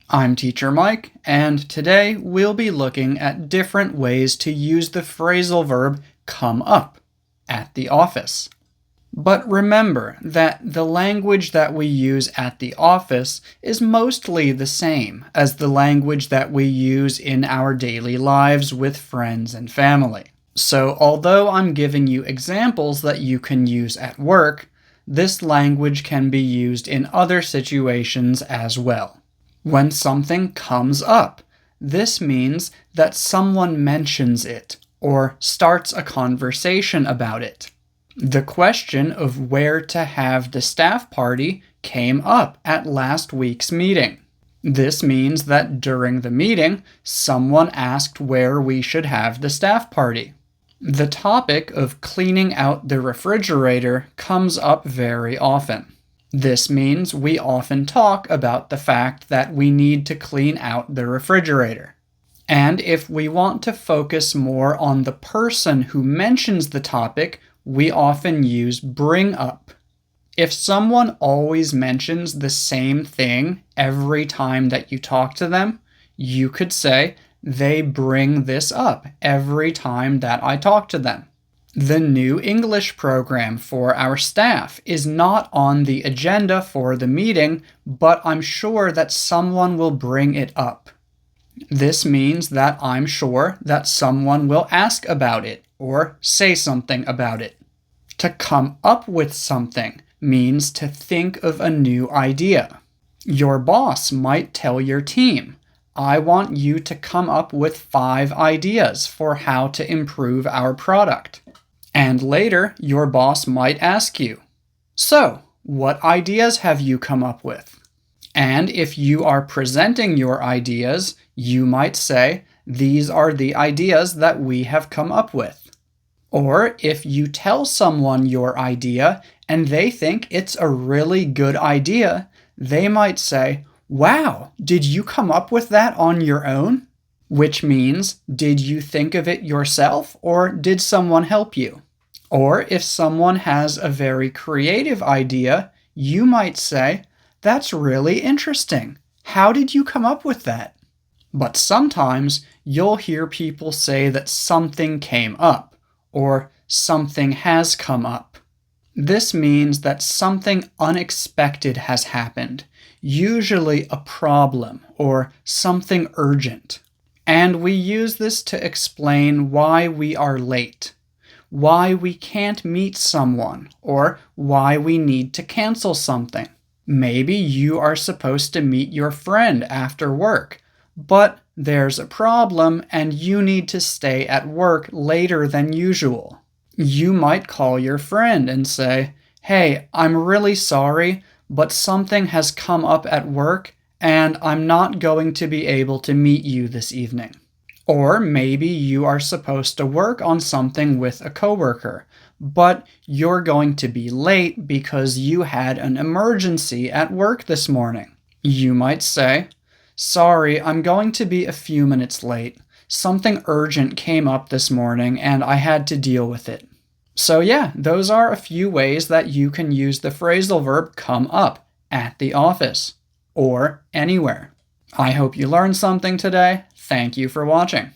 I'm Teacher Mike, and today we'll be looking at different ways to use the phrasal verb come up at the office. But remember that the language that we use at the office is mostly the same as the language that we use in our daily lives with friends and family. So although I'm giving you examples that you can use at work, this language can be used in other situations as well. When something comes up, this means that someone mentions it or starts a conversation about it. The question of where to have the staff party came up at last week's meeting. This means that during the meeting, someone asked where we should have the staff party. The topic of cleaning out the refrigerator comes up very often. This means we often talk about the fact that we need to clean out the refrigerator. And if we want to focus more on the person who mentions the topic, we often use bring up. If someone always mentions the same thing every time that you talk to them, you could say, they bring this up every time that I talk to them. The new English program for our staff is not on the agenda for the meeting, but I'm sure that someone will bring it up. This means that I'm sure that someone will ask about it or say something about it. To come up with something means to think of a new idea. Your boss might tell your team, I want you to come up with 5 ideas for how to improve our product. And later, your boss might ask you, so, what ideas have you come up with? And if you are presenting your ideas, you might say, these are the ideas that we have come up with. Or if you tell someone your idea and they think it's a really good idea, they might say, wow, did you come up with that on your own? Which means, did you think of it yourself or did someone help you? Or if someone has a very creative idea, you might say, that's really interesting. How did you come up with that? But sometimes you'll hear people say that something came up or something has come up. This means that something unexpected has happened, usually a problem or something urgent. And we use this to explain why we are late, why we can't meet someone, or why we need to cancel something. Maybe you are supposed to meet your friend after work, but there's a problem and you need to stay at work later than usual. You might call your friend and say, hey, I'm really sorry, but something has come up at work and I'm not going to be able to meet you this evening. Or maybe you are supposed to work on something with a coworker, but you're going to be late because you had an emergency at work this morning. You might say, sorry, I'm going to be a few minutes late. Something urgent came up this morning and I had to deal with it. So yeah, those are a few ways that you can use the phrasal verb come up at the office or anywhere. I hope you learned something today. Thank you for watching.